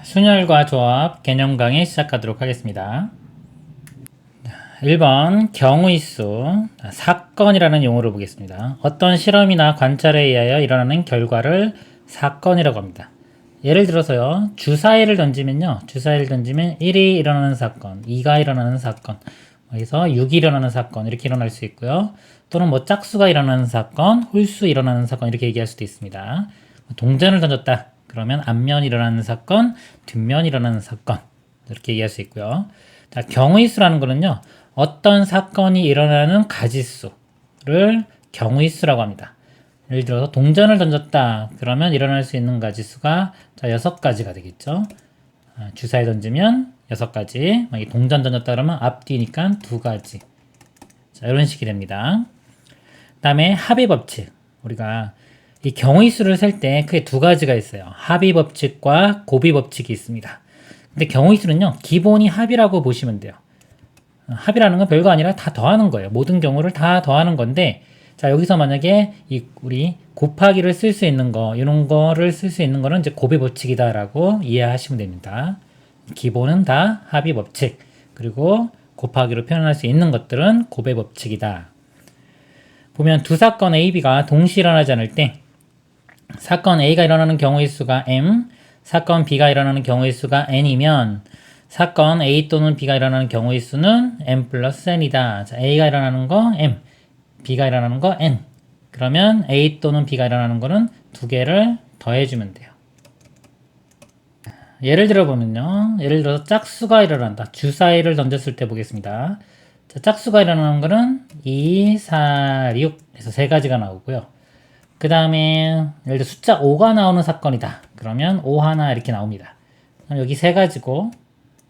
순열과 조합 개념 강의 시작하도록 하겠습니다. 1번 경우의수 사건이라는 용어를 보겠습니다. 어떤 실험이나 관찰에 의하여 일어나는 결과를 사건이라고 합니다. 예를 들어서요, 주사위를 던지면요, 주사위를 던지면 1이 일어나는 사건, 2가 일어나는 사건, 그래서 6이 일어나는 사건 이렇게 일어날 수 있고요. 또는 뭐 짝수가 일어나는 사건, 홀수 일어나는 사건 이렇게 얘기할 수도 있습니다. 동전을 던졌다 그러면 앞면 일어나는 사건, 뒷면 일어나는 사건 이렇게 얘기할 수 있고요. 자, 경우의수라는 거는요, 어떤 사건이 일어나는 가지수를 경우의수라고 합니다. 예를 들어서 동전을 던졌다 그러면 일어날 수 있는 가지수가 6가지가 되겠죠. 주사위 던지면 6가지, 동전 던졌다 그러면 앞뒤니까 2가지. 자, 이런 식이 됩니다. 그 다음에 합의 법칙. 우리가 이 경우의수를 셀 때 크게 2가지가 있어요. 합의 법칙과 곱의 법칙이 있습니다. 근데 경우의수는요, 기본이 합이라고 보시면 돼요. 합이라는 건 별거 아니라 다 더하는 거예요. 모든 경우를 다 더하는 건데, 자, 여기서 만약에 우리 곱하기를 쓸 수 있는 거, 이런 거를 쓸 수 있는 거는 이제 곱의 법칙이다라고 이해하시면 됩니다. 기본은 다 합의 법칙, 그리고 곱하기로 표현할 수 있는 것들은 곱의 법칙이다. 보면 두 사건 A, B가 동시에 일어나지 않을 때, 사건 A가 일어나는 경우의 수가 M, 사건 B가 일어나는 경우의 수가 N이면 사건 A 또는 B가 일어나는 경우의 수는 M 플러스 N이다. 자, A가 일어나는 거 M, B가 일어나는 거 N. 그러면 A 또는 B가 일어나는 거는 2개를 더해주면 돼요. 예를 들어 보면요. 예를 들어서 짝수가 일어난다. 주사위를 던졌을 때 보겠습니다. 자, 짝수가 일어나는 거는 2, 4, 6 해서 3가지가 나오고요. 그 다음에 예를 들어 숫자 5가 나오는 사건이다. 그러면 5 하나 이렇게 나옵니다. 그럼 여기 3가지고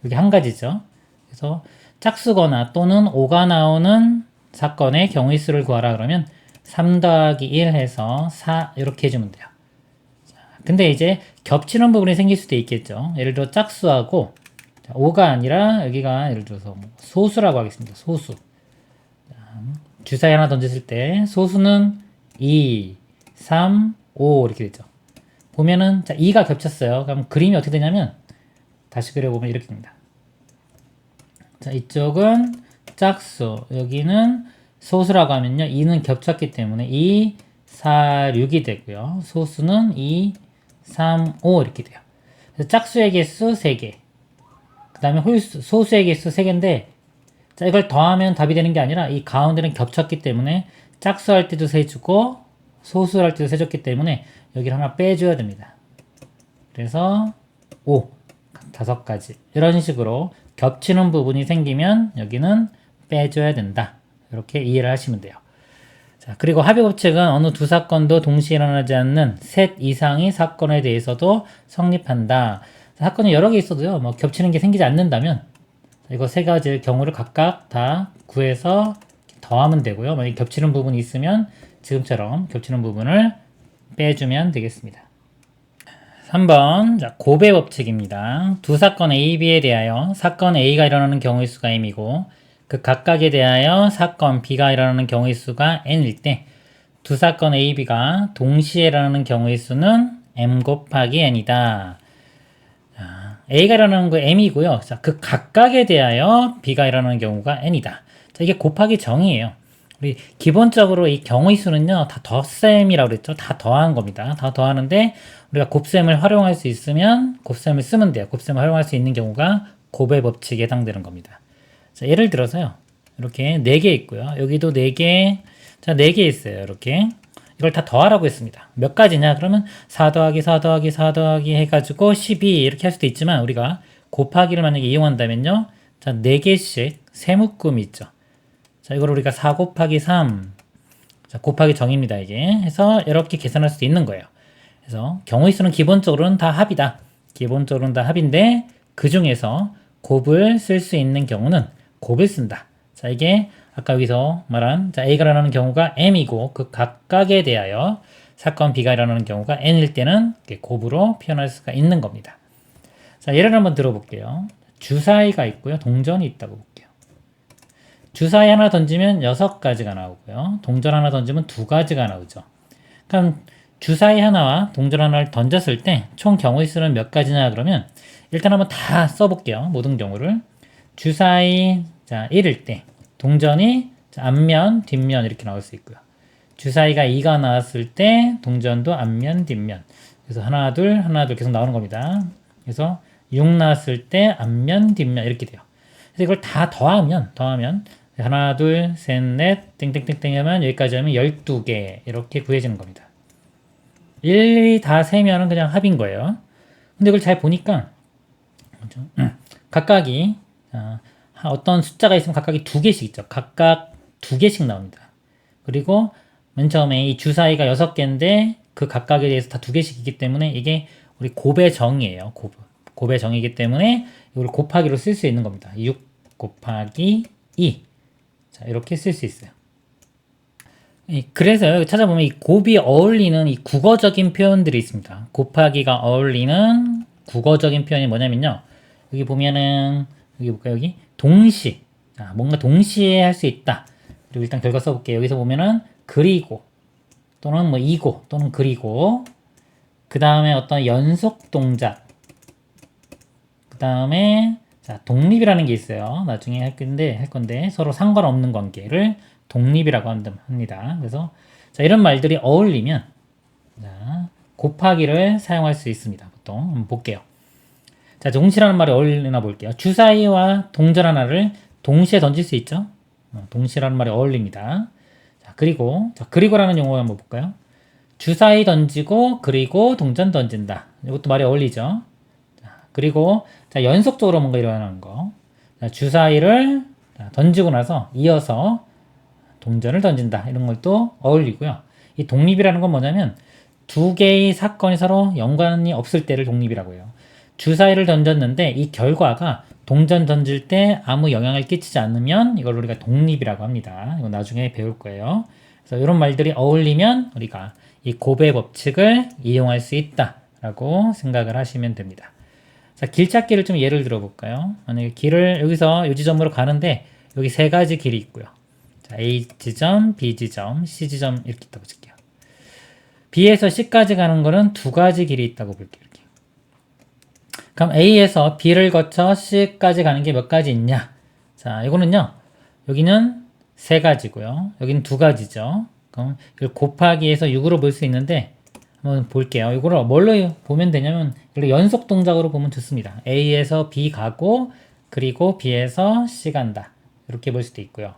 여기 1가지죠. 그래서 짝수거나 또는 5가 나오는 사건의 경우의 수를 구하라 그러면 3 더하기 1 해서 4 이렇게 해주면 돼요. 자, 근데 이제 겹치는 부분이 생길 수도 있겠죠. 예를 들어 짝수하고 5가 아니라 여기가 예를 들어서 소수라고 하겠습니다. 소수. 자, 주사위 하나 던졌을 때 소수는 2, 3, 5 이렇게 되죠. 보면은 자, 2가 겹쳤어요. 그럼 그림이 어떻게 되냐면 다시 그려보면 이렇게 됩니다. 자, 이쪽은 짝수, 여기는 소수라고 하면요, 2는 겹쳤기 때문에 2, 4, 6이 되고요. 소수는 2, 3, 5 이렇게 돼요. 그래서 짝수의 개수 3개, 그 다음에 소수의 개수 3개인데, 자, 이걸 더하면 답이 되는 게 아니라 이 가운데는 겹쳤기 때문에 짝수할 때도 세주고 소수할 때도 세줬기 때문에 여기를 하나 빼줘야 됩니다. 그래서 5, 5가지 이런 식으로 겹치는 부분이 생기면 여기는 빼줘야 된다. 이렇게 이해를 하시면 돼요. 자, 그리고 합의 법칙은 어느 두 사건도 동시에 일어나지 않는 셋 이상의 사건에 대해서도 성립한다. 사건이 여러 개 있어도요, 뭐 겹치는 게 생기지 않는다면 이거 3가지 경우를 각각 다 구해서 더하면 되고요. 만약 겹치는 부분이 있으면 지금처럼 겹치는 부분을 빼주면 되겠습니다. 3번, 자, 곱의 법칙입니다. 두 사건 A, B에 대하여 사건 A가 일어나는 경우의 수가 M이고 그 각각에 대하여 사건 B가 일어나는 경우의 수가 N일 때 두 사건 A, B가 동시에 일어나는 경우의 수는 M 곱하기 N이다. 자, A가 일어나는 거 M이고요. 자, 그 각각에 대하여 B가 일어나는 경우가 N이다. 자, 이게 곱하기 정이에요. 우리 기본적으로 이 경우의 수는요, 다 덧셈이라고 그랬죠. 다 더한 겁니다. 다 더하는데 우리가 곱셈을 활용할 수 있으면 곱셈을 쓰면 돼요. 곱셈을 활용할 수 있는 경우가 곱의 법칙에 해당되는 겁니다. 자, 예를 들어서요, 이렇게 4개 있고요. 여기도 4개, 자, 4개 있어요. 이렇게. 이걸 다 더하라고 했습니다. 몇 가지냐? 그러면 4 더하기 4 더하기 4 더하기 해가지고 12 이렇게 할 수도 있지만 우리가 곱하기를 만약에 이용한다면요, 자, 4개씩 세묶음이 있죠. 자, 이걸 우리가 4 곱하기 3, 자, 곱하기 정입니다. 이게 해서 이렇게 계산할 수도 있는 거예요. 그래서 경우의 수는 기본적으로는 다 합이다. 기본적으로는 다 합인데 그 중에서 곱을 쓸 수 있는 경우는 곱을 쓴다. 자, 이게 아까 여기서 말한, 자, A가 일어나는 경우가 M이고 그 각각에 대하여 사건 B가 일어나는 경우가 N일 때는 곱으로 표현할 수가 있는 겁니다. 자, 예를 한번 들어볼게요. 주사위가 있고요, 동전이 있다고 볼게요. 주사위 하나 던지면 6가지가 나오고요, 동전 하나 던지면 2가지가 나오죠. 그럼 주사위 하나와 동전 하나를 던졌을 때 총 경우의 수는 몇 가지냐 그러면 일단 한번 다 써볼게요. 모든 경우를. 주사위 자 1일 때 동전이 자, 앞면, 뒷면 이렇게 나올 수 있고요. 주사위가 2가 나왔을 때 동전도 앞면, 뒷면. 그래서 하나, 둘, 하나, 둘 계속 나오는 겁니다. 그래서 6 나왔을 때 앞면, 뒷면 이렇게 돼요. 그래서 이걸 다 더하면 하나, 둘, 셋, 넷, 땡땡땡땡 하면 여기까지 하면 12개 이렇게 구해지는 겁니다. 일일이 다 세면은 그냥 합인 거예요. 근데 이걸 잘 보니까 각각이 어떤 숫자가 있으면 각각이 2개씩 있죠. 각각 2개씩 나옵니다. 그리고 맨 처음에 이 주사위가 6개인데 그 각각에 대해서 다 2개씩이기 때문에 이게 우리 곱의 정이에요. 곱의 정이기 때문에 이걸 곱하기로 쓸 수 있는 겁니다. 6 곱하기 2. 자, 이렇게 쓸 수 있어요. 그래서 여기 찾아보면 이 곱이 어울리는 이 국어적인 표현들이 있습니다. 곱하기가 어울리는 국어적인 표현이 뭐냐면요. 여기 보면은, 여기 볼까요? 여기 동시. 뭔가 동시에 할 수 있다. 그리고 일단 결과 써볼게요. 여기서 보면은 그리고 또는 뭐 이고 또는 그리고 그 다음에 어떤 연속 동작 그 다음에 자 독립이라는 게 있어요. 나중에 할 건데 서로 상관없는 관계를 독립이라고 합니다. 그래서 자 이런 말들이 어울리면 자, 곱하기를 사용할 수 있습니다. 보통 한번 볼게요. 자 동시라는 말이 어울리나 볼게요. 주사위와 동전 하나를 동시에 던질 수 있죠. 동시라는 말이 어울립니다. 자, 그리고라는 용어 한번 볼까요? 주사위 던지고 그리고 동전 던진다. 이것도 말이 어울리죠. 자, 그리고 자, 연속적으로 뭔가 일어나는 거. 자, 주사위를 던지고 나서 이어서 동전을 던진다. 이런 것도 어울리고요. 이 독립이라는 건 뭐냐면 두 개의 사건이 서로 연관이 없을 때를 독립이라고 해요. 주사위를 던졌는데 이 결과가 동전 던질 때 아무 영향을 끼치지 않으면 이걸 우리가 독립이라고 합니다. 이거 나중에 배울 거예요. 그래서 이런 말들이 어울리면 우리가 이 곱의 법칙을 이용할 수 있다라고 생각을 하시면 됩니다. 자, 길 찾기를 좀 예를 들어 볼까요? 만약에 길을 여기서 이 지점으로 가는데 여기 세 가지 길이 있고요. 자, A 지점, B 지점, C 지점 이렇게 있다고 칠게요. B에서 C까지 가는 거는 두 가지 길이 있다고 볼게요. 이렇게. 그럼 A에서 B를 거쳐 C까지 가는 게 몇 가지 있냐? 자, 이거는요. 여기는 세 가지고요. 여기는 두 가지죠. 그럼 이걸 곱하기 해서 6으로 볼 수 있는데 한번 볼게요. 이거를 뭘로 보면 되냐면 이걸 연속 동작으로 보면 좋습니다. A에서 B 가고 그리고 B에서 C 간다. 이렇게 볼 수도 있고요.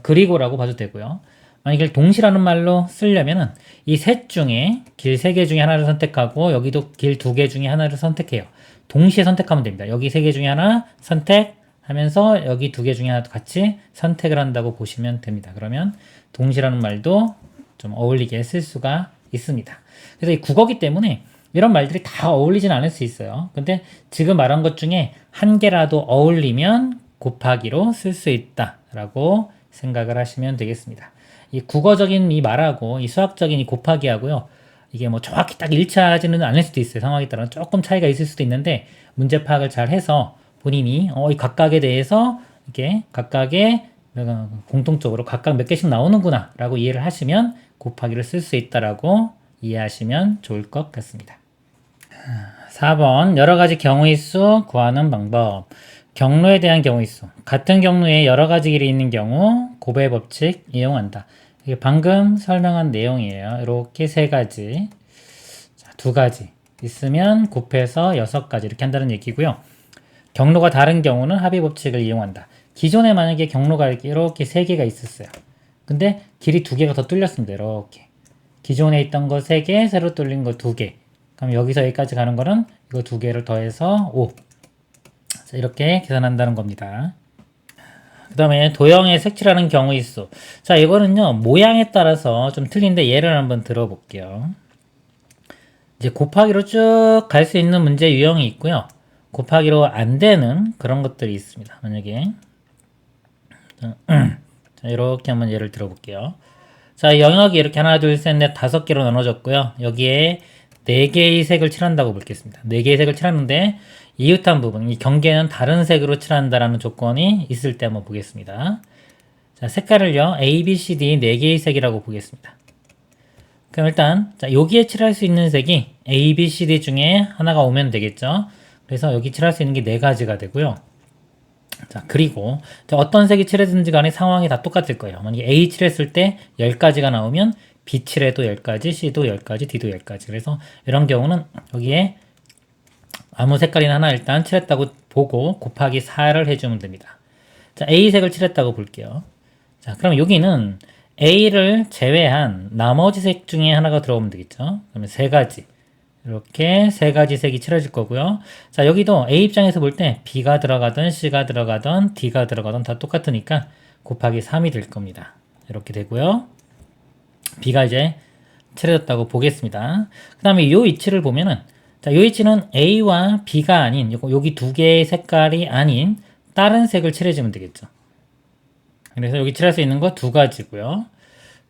그리고라고 봐도 되고요. 만약에 동시라는 말로 쓰려면은 이 셋 중에 길 3개 중에 하나를 선택하고 여기도 길 2개 중에 하나를 선택해요. 동시에 선택하면 됩니다. 여기 3개 중에 하나 선택하면서 여기 2개 중에 하나도 같이 선택을 한다고 보시면 됩니다. 그러면 동시라는 말도 좀 어울리게 쓸 수가 있습니다. 그래서 이 국어기 때문에 이런 말들이 다 어울리진 않을 수 있어요. 근데 지금 말한 것 중에 한 개라도 어울리면 곱하기로 쓸 수 있다라고 생각을 하시면 되겠습니다. 이 국어적인 이 말하고 이 수학적인 이 곱하기하고요. 이게 뭐 정확히 딱 일치하지는 않을 수도 있어요. 상황에 따라 조금 차이가 있을 수도 있는데 문제 파악을 잘 해서 본인이 이 각각에 대해서 이렇게 각각의 공통적으로 각각 몇 개씩 나오는구나 라고 이해를 하시면 곱하기를 쓸 수 있다라고 이해하시면 좋을 것 같습니다. 4번 여러 가지 경우의 수 구하는 방법. 경로에 대한 경우의 수. 같은 경로에 여러 가지 길이 있는 경우 곱의 법칙 이용한다. 이게 방금 설명한 내용이에요. 이렇게 세 가지, 자, 두 가지 있으면 곱해서 6가지 이렇게 한다는 얘기고요. 경로가 다른 경우는 합의 법칙을 이용한다. 기존에 만약에 경로가 이렇게 3개가 있었어요. 근데 길이 2개가 더 뚫렸습니다. 이렇게. 기존에 있던 거 3개, 새로 뚫린 거 2개. 그럼 여기서 여기까지 가는 거는 이거 2개를 더해서 5. 자, 이렇게 계산한다는 겁니다. 그 다음에 도형의 색칠하는 경우의 수. 자, 이거는요, 모양에 따라서 좀 틀린데 예를 한번 들어볼게요. 이제 곱하기로 쭉 갈 수 있는 문제 유형이 있고요. 곱하기로 안 되는 그런 것들이 있습니다. 만약에. 자, 이렇게 한번 예를 들어볼게요. 자, 영역이 이렇게 하나, 둘, 셋, 넷, 5개로 나눠졌고요. 여기에 4개의 색을 칠한다고 볼겠습니다. 4개의 색을 칠하는데 이웃한 부분, 이 경계는 다른 색으로 칠한다라는 조건이 있을 때 한번 보겠습니다. 자, 색깔을요, A, B, C, D 4개의 색이라고 보겠습니다. 그럼 일단 자, 여기에 칠할 수 있는 색이 A, B, C, D 중에 하나가 오면 되겠죠. 그래서 여기 칠할 수 있는 게 네 가지가 되고요. 자, 그리고 자, 어떤 색이 칠해든지 간에 상황이 다 똑같을 거예요. 만약에 A 칠했을 때 10가지가 나오면 B 칠해도 10가지, C도 10가지, D도 10가지. 그래서 이런 경우는 여기에 아무 색깔이나 하나 일단 칠했다고 보고 곱하기 4를 해주면 됩니다. 자, A 색을 칠했다고 볼게요. 자, 그럼 여기는 A를 제외한 나머지 색 중에 하나가 들어오면 되겠죠. 그러면 세 가지. 이렇게 세 가지 색이 칠해질 거고요. 자, 여기도 A 입장에서 볼 때 B가 들어가든 C가 들어가든 D가 들어가든 다 똑같으니까 곱하기 3이 될 겁니다. 이렇게 되고요. B가 이제 칠해졌다고 보겠습니다. 그 다음에 이 위치를 보면은 자, 이 위치는 A와 B가 아닌 여기 두 개의 색깔이 아닌 다른 색을 칠해주면 되겠죠. 그래서 여기 칠할 수 있는 거 두 가지고요.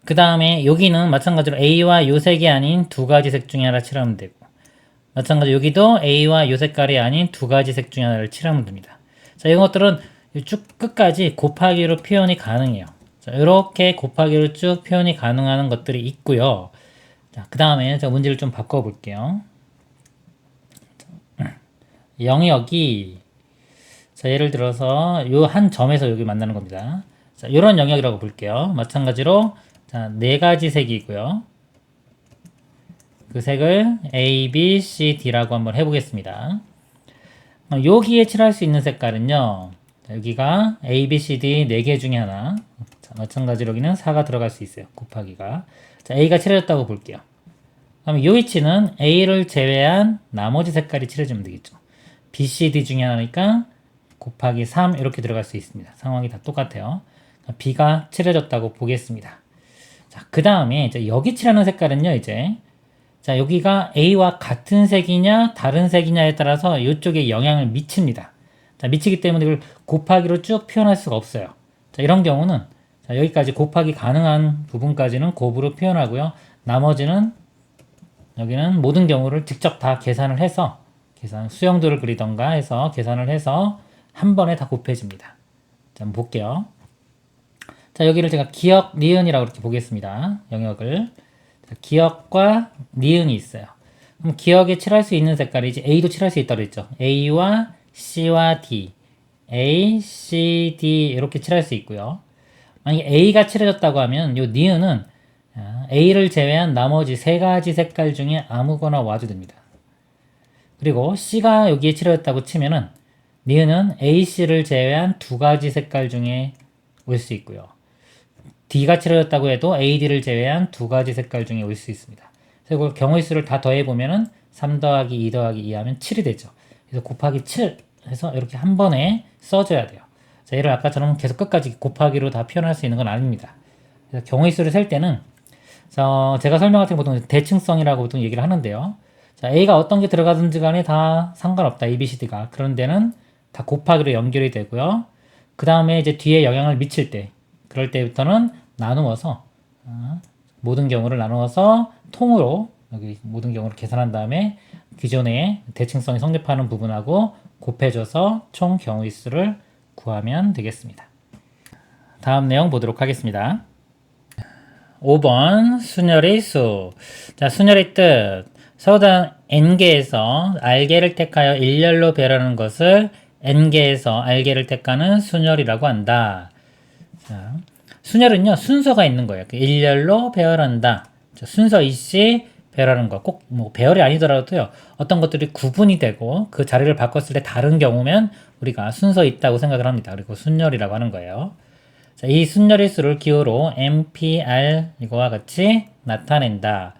그 다음에 여기는 마찬가지로 A와 요 색이 아닌 두 가지 색 중에 하나 칠하면 되고 마찬가지로 여기도 A와 요 색깔이 아닌 두 가지 색 중에 하나를 칠하면 됩니다. 자, 이런 것들은 쭉 끝까지 곱하기로 표현이 가능해요. 자, 이렇게 곱하기로 쭉 표현이 가능한 것들이 있고요. 자, 그 다음에 제가 문제를 좀 바꿔볼게요. 영역이 자, 예를 들어서 요 한 점에서 여기 만나는 겁니다. 자, 이런 영역이라고 볼게요. 마찬가지로 자, 네 가지 색이고요. 그 색을 A, B, C, D라고 한번 해보겠습니다. 여기에 칠할 수 있는 색깔은요. 자, 여기가 A, B, C, D 4개 중에 하나. 자, 마찬가지로 여기는 4가 들어갈 수 있어요. 곱하기가. 자, A가 칠해졌다고 볼게요. 그럼 이 위치는 A를 제외한 나머지 색깔이 칠해주면 되겠죠. B, C, D 중에 하나니까 곱하기 3 이렇게 들어갈 수 있습니다. 상황이 다 똑같아요. B가 칠해졌다고 보겠습니다. 자, 그 다음에 여기 칠하는 색깔은요, 이제 자, 여기가 A와 같은 색이냐 다른 색이냐에 따라서 이쪽에 영향을 미칩니다. 자, 미치기 때문에 이걸 곱하기로 쭉 표현할 수가 없어요. 자, 이런 경우는 자, 여기까지 곱하기 가능한 부분까지는 곱으로 표현하고요. 나머지는 여기는 모든 경우를 직접 다 계산을 해서 수영도를 그리던가 해서 계산을 해서 한 번에 다 곱해집니다. 자, 한번 볼게요. 자, 여기를 제가 기역, 니은이라고 이렇게 보겠습니다. 영역을. 자, 기역과 니은이 있어요. 그럼 기역에 칠할 수 있는 색깔이 이제 A도 칠할 수 있다고 했죠. A와 C와 D. A, C, D 이렇게 칠할 수 있고요. 만약에 A가 칠해졌다고 하면 이 니은은 A를 제외한 나머지 세 가지 색깔 중에 아무거나 와도 됩니다. 그리고 C가 여기에 칠해졌다고 치면은 니은은 A, C를 제외한 두 가지 색깔 중에 올 수 있고요. D가 칠해졌다고 해도 A, D를 제외한 두 가지 색깔 중에 올 수 있습니다. 그리고 경우의 수를 다 더해보면은 3 더하기 2 더하기 2 하면 7이 되죠. 그래서 곱하기 7 해서 이렇게 한 번에 써줘야 돼요. 자, 얘를 아까처럼 계속 끝까지 곱하기로 다 표현할 수 있는 건 아닙니다. 그래서 경우의 수를 셀 때는 제가 설명할 때 보통 대칭성이라고 보통 얘기를 하는데요. 자, A가 어떤 게 들어가든지 간에 다 상관없다. A, B, C, D가. 그런 데는 다 곱하기로 연결이 되고요. 그 다음에 이제 뒤에 영향을 미칠 때, 그럴 때부터는 나누어서, 모든 경우를 나누어서 통으로, 여기 모든 경우를 계산한 다음에 기존의 대칭성이 성립하는 부분하고 곱해줘서 총 경우의 수를 구하면 되겠습니다. 다음 내용 보도록 하겠습니다. 5번 순열의 수. 자, 순열의 뜻. 서단 n개에서 r개를 택하여 일렬로 배열하는 것을 n개에서 r개를 택하는 순열이라고 한다. 자, 순열은요, 순서가 있는 거예요. 일렬로 배열한다. 자, 순서 이씨 배열하는 거. 꼭 뭐 배열이 아니더라도요, 어떤 것들이 구분이 되고 그 자리를 바꿨을 때 다른 경우면 우리가 순서 있다고 생각을 합니다. 그리고 순열이라고 하는 거예요. 자, 이 순열의 수를 기호로 MPR 이거와 같이 나타낸다.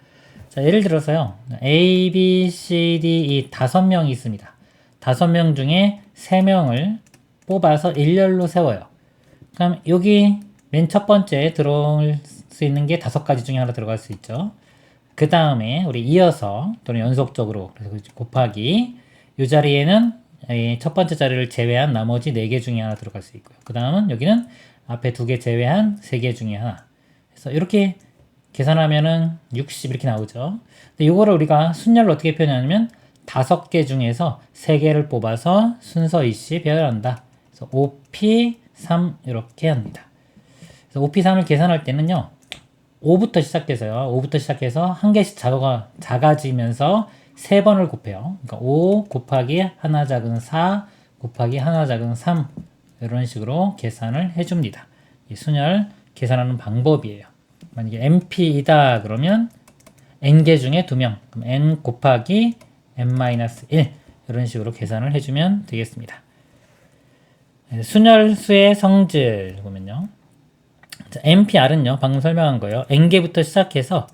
자, 예를 들어서요. A, B, C, D 이 5명이 있습니다. 5명 중에 3명을 뽑아서 일렬로 세워요. 그럼 여기 맨 첫 번째 들어올 수 있는 게 5가지 중에 하나 들어갈 수 있죠. 그 다음에 우리 이어서 또는 연속적으로 그래서 곱하기 이 자리에는 첫 번째 자리를 제외한 나머지 4개 중에 하나 들어갈 수 있고요. 그 다음은 여기는 앞에 2개 제외한 3개 중에 하나. 그래서 이렇게 계산하면은 60 이렇게 나오죠. 근데 이거를 우리가 순열로 어떻게 표현하냐면 5개 중에서 3개를 뽑아서 순서 이씨 배열한다. 그래서 5P3 이렇게 합니다. 그래서 5P3을 계산할 때는요. 5부터 시작해서요. 5부터 시작해서 한 개씩 작아지면서 3번을 곱해요. 그러니까 5 곱하기 하나 작은 4 곱하기 하나 작은 3 이런 식으로 계산을 해줍니다. 이 순열 계산하는 방법이에요. 만약에 np이다 그러면 n개 중에 2명, 그럼 n 곱하기 n-1 이런 식으로 계산을 해주면 되겠습니다. 순열수의 성질 보면요. npr은요, 방금 설명한 거예요. n개부터 시작해서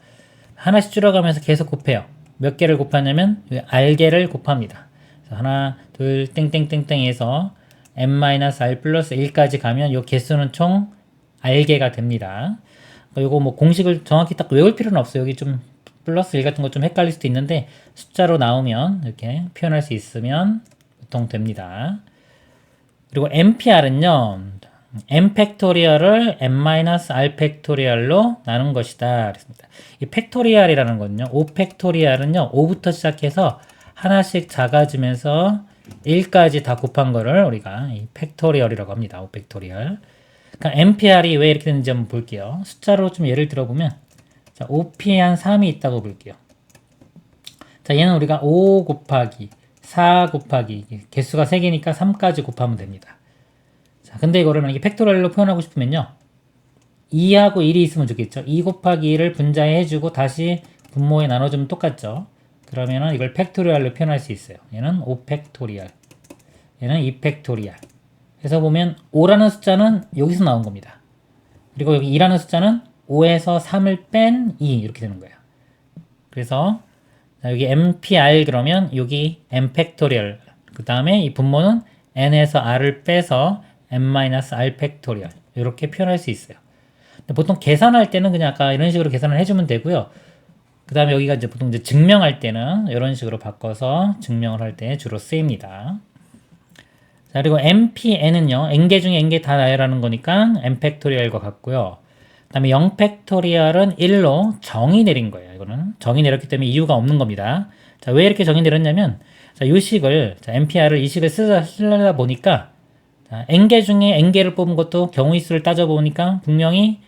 하나씩 줄여가면서 계속 곱해요. 몇 개를 곱하냐면 r개를 곱합니다. 하나, 둘, 땡땡땡땡해서 n-r 플러스 1까지 가면 이 개수는 총 r개가 됩니다. 이거 뭐 공식을 정확히 딱 외울 필요는 없어요. 여기 좀 플러스 1 같은 거 좀 헷갈릴 수도 있는데 숫자로 나오면 이렇게 표현할 수 있으면 보통 됩니다. 그리고 npr은요, n 팩토리얼을 n-r 팩토리얼로 나눈 것이다. 그랬습니다. 이 팩토리얼이라는 거는요, 5 팩토리얼은요, 5부터 시작해서 하나씩 작아지면서 1까지 다 곱한 거를 우리가 이 팩토리얼이라고 합니다. 5 팩토리얼. 그러니까 npr이 왜 이렇게 되는지 한번 볼게요. 숫자로 좀 예를 들어보면, 자, 5p에 한 3이 있다고 볼게요. 자, 얘는 우리가 5 곱하기 4 곱하기 개수가 3개니까 3까지 곱하면 됩니다. 자, 근데 이거를 만약에 팩토리얼로 표현하고 싶으면요, 2하고 1이 있으면 좋겠죠. 2 곱하기 1을 분자해 주고 다시 분모에 나눠주면 똑같죠. 그러면은 이걸 팩토리얼로 표현할 수 있어요. 얘는 5 팩토리얼, 얘는 2 팩토리얼. 그래서 보면 5라는 숫자는 여기서 나온 겁니다. 그리고 여기 2라는 숫자는 5에서 3을 뺀 2 이렇게 되는 거예요. 그래서 여기 npr 그러면 여기 n 팩토리얼, 그 다음에 이 분모는 n에서 r을 빼서 n-r 팩토리얼 이렇게 표현할 수 있어요. 근데 보통 계산할 때는 그냥 아까 이런 식으로 계산을 해주면 되고요. 그 다음에 여기가 이제 보통 이제 증명할 때는 이런 식으로 바꿔서 증명을 할 때 주로 쓰입니다. 자, 그리고 npn은요, n개 중에 n개 다 나열하는 거니까 n 팩토리얼과 같고요. 그 다음에 0 팩토리얼은 1로 정의 내린 거예요. 이거는 정의 내렸기 때문에 이유가 없는 겁니다. 자, 왜 이렇게 정의 내렸냐면, 자, 이 식을, 자, npr을 이 식을 쓰려다 보니까, 자, n개 중에 n개를 뽑은 것도 경우의 수를 따져보니까 분명히,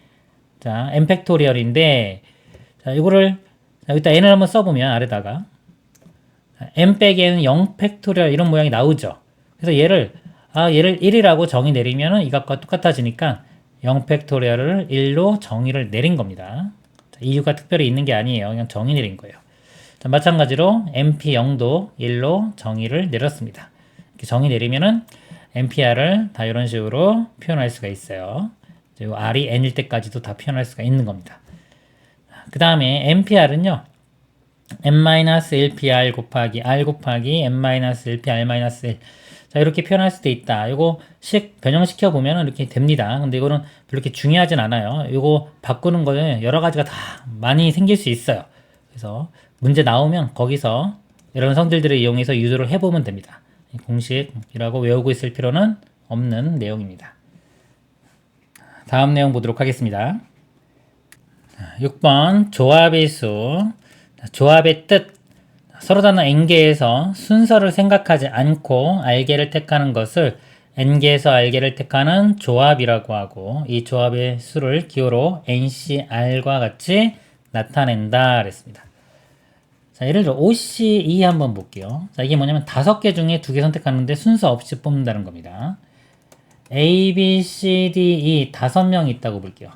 자, n 팩토리얼인데, 자, 이거를, 자, 여기다 n을 한번 써보면 아래다가, 자, n 빼기 n은 0 팩토리얼 이런 모양이 나오죠. 그래서 얘를 1이라고 정의 내리면은 이것과 똑같아지니까 0 팩토리얼을 1로 정의를 내린 겁니다. 자, 이유가 특별히 있는 게 아니에요. 그냥 정의 내린 거예요. 자, 마찬가지로 np0도 1로 정의를 내렸습니다. 이렇게 정의 내리면은 npr을 다 이런 식으로 표현할 수가 있어요. 그리고 r이 n일 때까지도 다 표현할 수가 있는 겁니다. 그 다음에 npr은요, n-1pr 곱하기 r 곱하기 n-1p r-1. 자, 이렇게 표현할 수도 있다. 이거 변형시켜 보면 이렇게 됩니다. 근데 이거는 별로 이렇게 중요하진 않아요. 이거 바꾸는 거는 여러 가지가 다 많이 생길 수 있어요. 그래서 문제 나오면 거기서 이런 성질들을 이용해서 유도를 해보면 됩니다. 공식이라고 외우고 있을 필요는 없는 내용입니다. 다음 내용 보도록 하겠습니다. 6번 조합의 수. 조합의 뜻. 서로 다른 n개에서 순서를 생각하지 않고 r개를 택하는 것을 n개에서 r개를 택하는 조합이라고 하고, 이 조합의 수를 기호로 ncr과 같이 나타낸다 그랬습니다. 자, 예를 들어 OC2 한번 볼게요. 자, 이게 뭐냐면 5개 중에 2개 선택하는데 순서 없이 뽑는다는 겁니다. A, B, C, D, E 5명이 있다고 볼게요.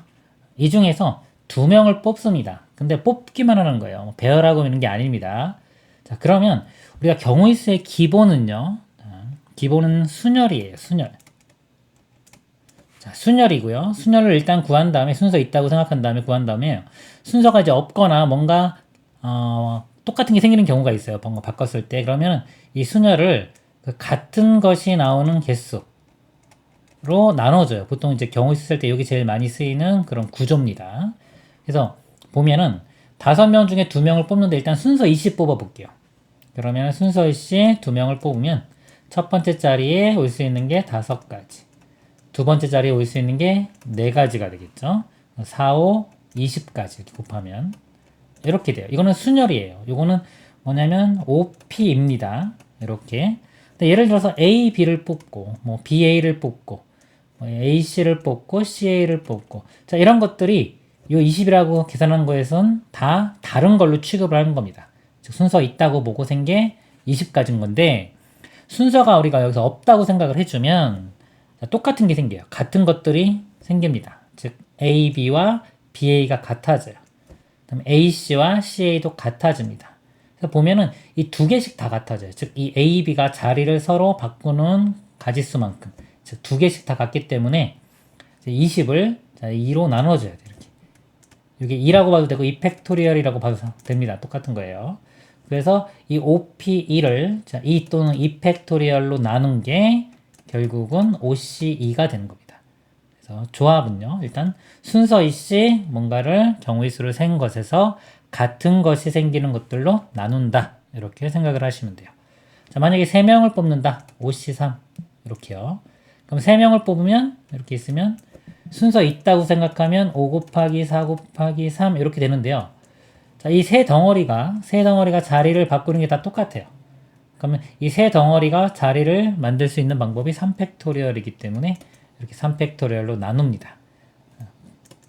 이 중에서 2명을 뽑습니다. 근데 뽑기만 하는 거예요. 배열하고 있는 게 아닙니다. 자, 그러면 우리가 경우의 수의 기본은요, 기본은 순열이에요. 순열. 자, 순열이고요. 순열을 일단 구한 다음에, 순서 있다고 생각한 다음에 구한 다음에, 순서가 이제 없거나 뭔가 똑같은 게 생기는 경우가 있어요. 뭔가 바꿨을 때. 그러면 이 순열을 그 같은 것이 나오는 개수로 나눠줘요. 보통 이제 경우의 수 쓸 때 여기 제일 많이 쓰이는 그런 구조입니다. 그래서 보면은 5명 중에 2명을 뽑는데 일단 순서 이씨 뽑아 볼게요. 그러면 순서 이씨 2명을 뽑으면 첫 번째 자리에 올 수 있는 게 5가지, 두 번째 자리에 올 수 있는 게 4가지가 되겠죠. 4, 5, 20까지 이렇게 곱하면 이렇게 돼요. 이거는 순열이에요. 이거는 뭐냐면 5p입니다. 이렇게. 근데 예를 들어서 A, B를 뽑고, 뭐 BA를 뽑고, 뭐 AC를 뽑고, CA를 뽑고, 자, 이런 것들이 요 20이라고 계산한 거에선 다 다른 걸로 취급을 하는 겁니다. 즉 순서 있다고 보고 생게 20까지인 건데 순서가 우리가 여기서 없다고 생각을 해주면 똑같은 게 생겨요. 같은 것들이 생깁니다. 즉 A, B와 BA가 같아져요. 그다음에 AC와 CA도 같아집니다. 그래서 보면은 이 두 개씩 다 같아져요. 즉 이 A, B가 자리를 서로 바꾸는 가지수만큼 즉 두 개씩 다 같기 때문에 20을 2로 나눠줘야 돼요. 이렇게 2라고 봐도 되고 2 팩토리얼이라고 봐도 됩니다. 똑같은 거예요. 그래서 이 OP2를 2 또는 2 팩토리얼로 나눈 게 결국은 OC2가 되는 겁니다. 그래서 조합은요. 일단 순서 이씨 뭔가를 경우의 수를 센 것에서 같은 것이 생기는 것들로 나눈다. 이렇게 생각을 하시면 돼요. 자, 만약에 3명을 뽑는다. OC3 이렇게요. 그럼 3명을 뽑으면 이렇게 있으면 순서 있다고 생각하면 5 곱하기 4 곱하기 3 이렇게 되는데요. 자, 이 세 덩어리가 자리를 바꾸는 게 다 똑같아요. 그러면 이 세 덩어리가 자리를 만들 수 있는 방법이 3팩토리얼이기 때문에 이렇게 3팩토리얼로 나눕니다.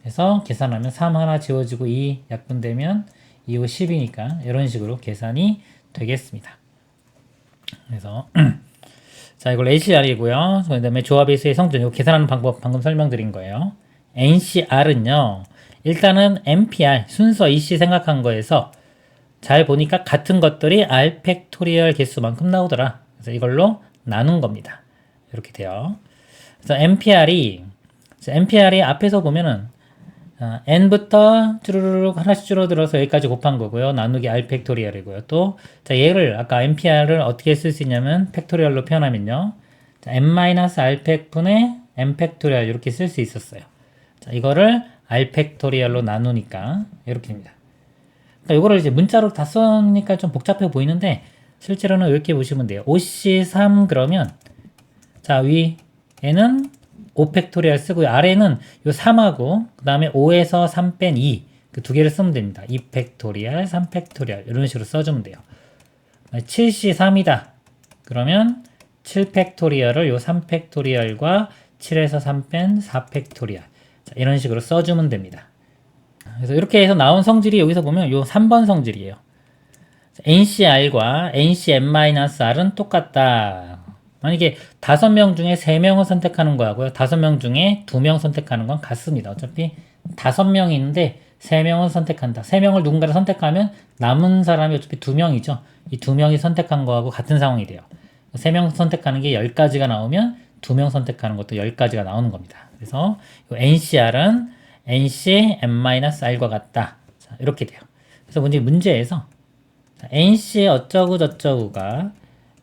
그래서 계산하면 3 하나 지워지고 2 약분되면 2, 5, 10이니까 이런 식으로 계산이 되겠습니다. 그래서 자, 이걸 ACR이고요. 그 다음에 조합의 수의 성분, 이거 계산하는 방법 방금 설명드린 거예요. NCR은요, 일단은 NPR, 순서 EC 생각한 거에서 잘 보니까 같은 것들이 R 팩토리얼 개수만큼 나오더라. 그래서 이걸로 나눈 겁니다. 이렇게 돼요. 그래서 NPR이 앞에서 보면은 n부터 쭈르륵 하나씩 줄어들어서 여기까지 곱한 거고요. 나누기 r 팩토리얼이고요. 또 얘를 아까 npr을 어떻게 쓸 수 있냐면 팩토리얼로 표현하면요. n-r 팩분의 n 팩토리얼 이렇게 쓸 수 있었어요. 자, 이거를 r 팩토리얼로 나누니까 이렇게 됩니다. 그러니까 이거를 이제 문자로 다 써니까 좀 복잡해 보이는데 실제로는 이렇게 보시면 돼요. OC3 그러면 자, 위에는 5 팩토리얼 쓰고요. 아래는 요 3하고 그 다음에 5에서 3 뺀 2 그 두 개를 쓰면 됩니다. 2 팩토리얼, 3 팩토리얼 이런 식으로 써주면 돼요. 7C3이다. 그러면 7 팩토리얼을 요 3 팩토리얼과 7에서 3 뺀 4 팩토리얼 자, 이런 식으로 써주면 됩니다. 그래서 이렇게 해서 나온 성질이 여기서 보면 요 3번 성질이에요. NCR과 NCN-R은 똑같다. 만약에 5명 중에 3명을 선택하는 거하고요. 5명 중에 2명 선택하는 건 같습니다. 어차피 5명이 있는데 3명을 선택한다. 3명을 누군가를 선택하면 남은 사람이 어차피 2명이죠. 이 2명이 선택한 거하고 같은 상황이 돼요. 3명 선택하는 게 10가지가 나오면 2명 선택하는 것도 10가지가 나오는 겁니다. 그래서 NCR은 NCN-R과 같다. 자, 이렇게 돼요. 그래서 문제에서 NC 어쩌고 저쩌고가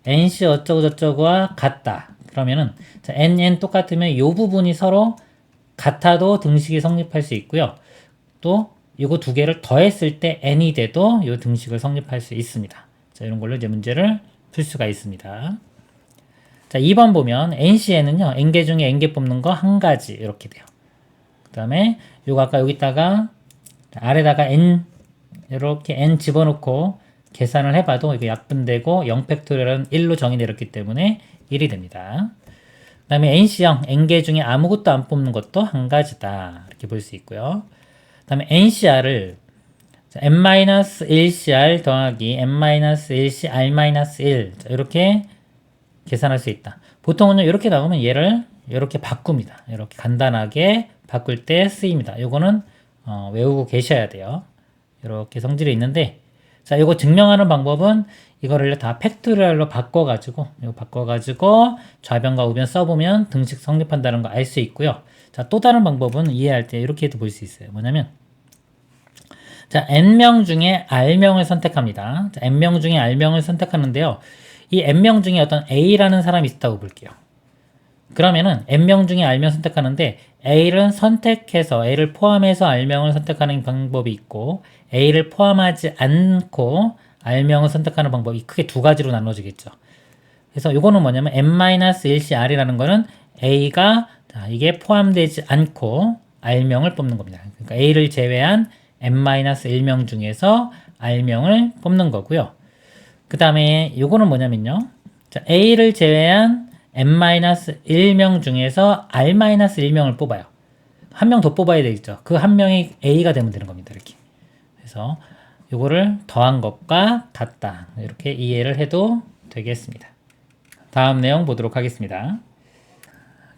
NC 어쩌고 저쩌고와 같다. 그러면은 자, NN 똑같으면 이 부분이 서로 같아도 등식이 성립할 수 있고요. 또 이거 두 개를 더했을 때 N이 돼도 이 등식을 성립할 수 있습니다. 자, 이런 걸로 이제 문제를 풀 수가 있습니다. 자, 2번 보면 NCN은요. N개 중에 N개 뽑는 거 한 가지 이렇게 돼요. 그 다음에 요거 아까 여기다가 아래다가 N 이렇게 N 집어넣고 계산을 해봐도 이게 약분되고 0팩토리얼은 1로 정의 내렸기 때문에 1이 됩니다. 그 다음에 NC형, N개 중에 아무것도 안 뽑는 것도 한 가지다. 이렇게 볼 수 있고요. 그 다음에 NCR을 n-1CR 더하기 n-1CR-1 이렇게 계산할 수 있다. 보통은 이렇게 나오면 얘를 이렇게 바꿉니다. 이렇게 간단하게 바꿀 때 쓰입니다. 요거는 외우고 계셔야 돼요. 이렇게 성질이 있는데 자, 이거 증명하는 방법은 이거를 다 팩토리얼로 바꿔가지고 좌변과 우변 써보면 등식 성립한다는 거 알 수 있고요. 자, 또 다른 방법은 이해할 때 이렇게 볼 수 있어요. 뭐냐면 자, n명 중에 r명을 선택합니다. 자, n명 중에 r명을 선택하는데요. 이 n명 중에 어떤 a라는 사람이 있다고 볼게요. 그러면은 n명 중에 r명 선택하는데 a를 선택해서 a를 포함해서 r명을 선택하는 방법이 있고 a를 포함하지 않고 r명을 선택하는 방법이 크게 두 가지로 나눠지겠죠. 그래서 이거는 뭐냐면 n-1CR이라는 거는 a가 이게 포함되지 않고 r명을 뽑는 겁니다. 그러니까 a를 제외한 n-1명 중에서 r명을 뽑는 거고요. 그 다음에 이거는 뭐냐면요. 자, a를 제외한 n-1명 중에서 r-1명을 뽑아요. 한 명 더 뽑아야 되겠죠. 그 한 명이 A가 되면 되는 겁니다. 이렇게. 그래서 요거를 더한 것과 같다. 이렇게 이해를 해도 되겠습니다. 다음 내용 보도록 하겠습니다.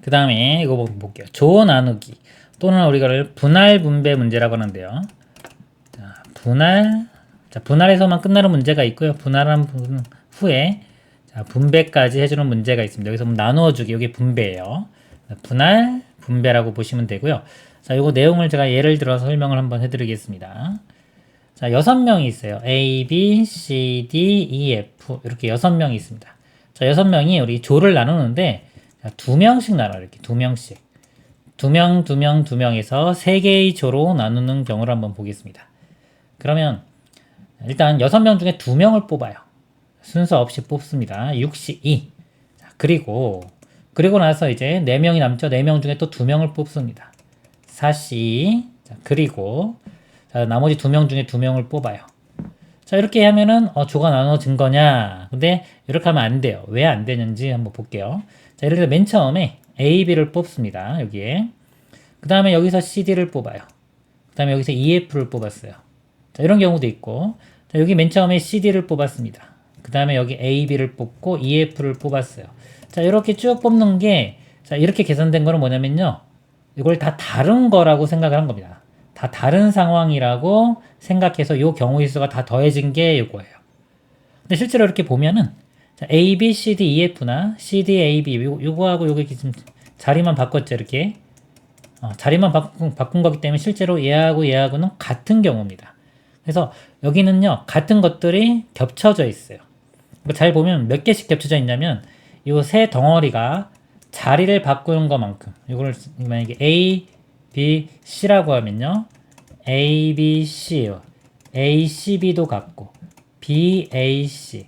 그 다음에 이거 볼게요. 조 나누기 또는 우리가 분할 분배 문제라고 하는데요. 자, 분할에서만 끝나는 문제가 있고요. 분할한 후에 자, 분배까지 해주는 문제가 있습니다. 여기서 나누어주기, 여기 분배예요. 분할, 분배라고 보시면 되고요. 자, 이거 내용을 제가 예를 들어서 설명을 한번 해드리겠습니다. 자, 6명이 있어요. A, B, C, D, E, F 이렇게 6명이 있습니다. 자, 6명이 우리 조를 나누는데 자, 2명씩 나눠요. 이렇게 2명씩. 2명, 2명, 2명에서 3개의 조로 나누는 경우를 한번 보겠습니다. 그러면 일단 6명 중에 2명을 뽑아요. 순서 없이 뽑습니다. 6시 2. 자, 그리고 나서 이제 4명이 남죠. 4명 중에 또 2명을 뽑습니다. 4시. 자, 그리고 자, 나머지 2명 중에 2명을 뽑아요. 자, 이렇게 하면은 조가 나눠진 거냐? 근데 이렇게 하면 안 돼요. 왜 안 되는지 한번 볼게요. 자, 예를 들어 맨 처음에 A, B를 뽑습니다. 여기에. 그 다음에 여기서 C, D를 뽑아요. 그 다음에 여기서 E, F를 뽑았어요. 자, 이런 경우도 있고, 자, 여기 맨 처음에 C, D를 뽑았습니다. 그 다음에 여기 A, B를 뽑고 E, F를 뽑았어요. 자, 이렇게 쭉 뽑는 게, 자, 이렇게 계산된 거는 뭐냐면요. 이걸 다 다른 거라고 생각을 한 겁니다. 다 다른 상황이라고 생각해서 요 경우의 수가 다 더해진 게 이거예요. 근데 실제로 이렇게 보면은 자, A, B, C, D, E, F나 C, D, A, B 요거하고 요게 지금 자리만 바꿨죠. 이렇게 자리만 바꾼 거기 때문에 실제로 얘하고는 같은 경우입니다. 그래서 여기는요 같은 것들이 겹쳐져 있어요. 잘 보면 몇 개씩 겹쳐져 있냐면 요 세 덩어리가 자리를 바꾸는 것만큼 이걸 만약에 A, B, C라고 하면요 A, B, C A, C, B도 같고 B, A, C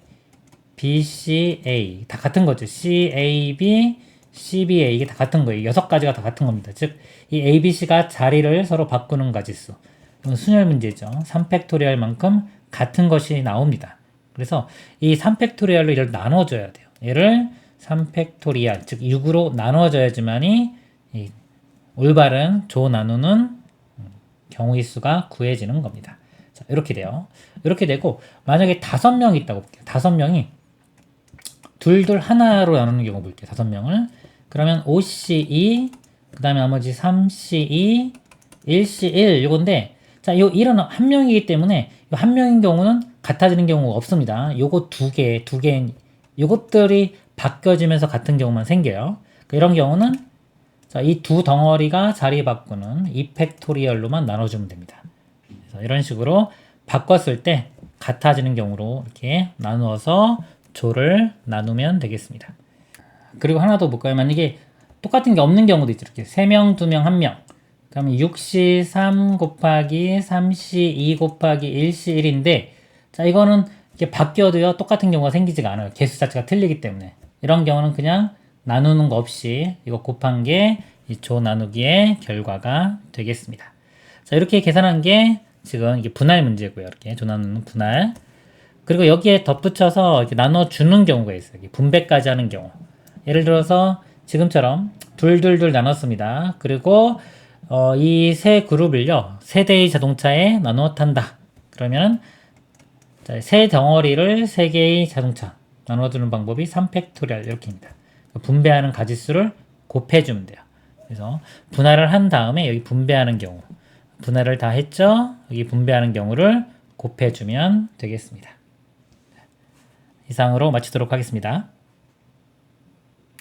B, C, A 다 같은 거죠. C, A, B, C, B, A 이게 다 같은 거예요. 6가지가 다 같은 겁니다. 즉 이 A, B, C가 자리를 서로 바꾸는 가지수. 이건 순열 문제죠. 3팩토리얼만큼 같은 것이 나옵니다. 그래서 이 3팩토리얼로 이를 나눠줘야 돼요. 얘를 3팩토리얼 즉 6으로 나눠줘야지만이 이 올바른 조 나누는 경우의 수가 구해지는 겁니다. 자, 이렇게 돼요. 이렇게 되고 만약에 5명이 있다고 볼게요. 5명이 둘둘 하나로 나누는 경우 볼게요. 5명을. 그러면 5C2 그 다음에 나머지 3C2 1C1 이건데 자, 요 1은 한 명이기 때문에 한 명인 경우는 같아지는 경우가 없습니다. 요거 두 개 요것들이 바뀌어지면서 같은 경우만 생겨요. 이런 경우는 자, 이 두 덩어리가 자리 바꾸는 2팩토리얼로만 나눠주면 됩니다. 그래서 이런 식으로 바꿨을 때 같아지는 경우로 이렇게 나누어서 조를 나누면 되겠습니다. 그리고 하나 더 볼까요? 만약에 똑같은 게 없는 경우도 있죠. 이렇게 3명, 2명, 1명. 그러면 6C 3 곱하기 3C 2 곱하기 1C 1인데 자, 이거는 이렇게 바뀌어도요 똑같은 경우가 생기지가 않아요. 개수 자체가 틀리기 때문에. 이런 경우는 그냥 나누는 거 없이 이거 곱한 게 이 조 나누기의 결과가 되겠습니다. 자, 이렇게 계산한 게 지금 이게 분할 문제고요. 이렇게 조 나누는 분할. 그리고 여기에 덧붙여서 이렇게 나눠주는 경우가 있어요. 분배까지 하는 경우. 예를 들어서 지금처럼 둘둘둘 나눴습니다. 그리고 이 세 그룹을요. 세 대의 자동차에 나누어 탄다. 그러면 세 덩어리를 세 개의 자동차 나눠주는 방법이 3팩토리얼 이렇게입니다. 분배하는 가지수를 곱해주면 돼요. 그래서 분할을 한 다음에 여기 분배하는 경우 분할을 다 했죠. 여기 분배하는 경우를 곱해주면 되겠습니다. 이상으로 마치도록 하겠습니다.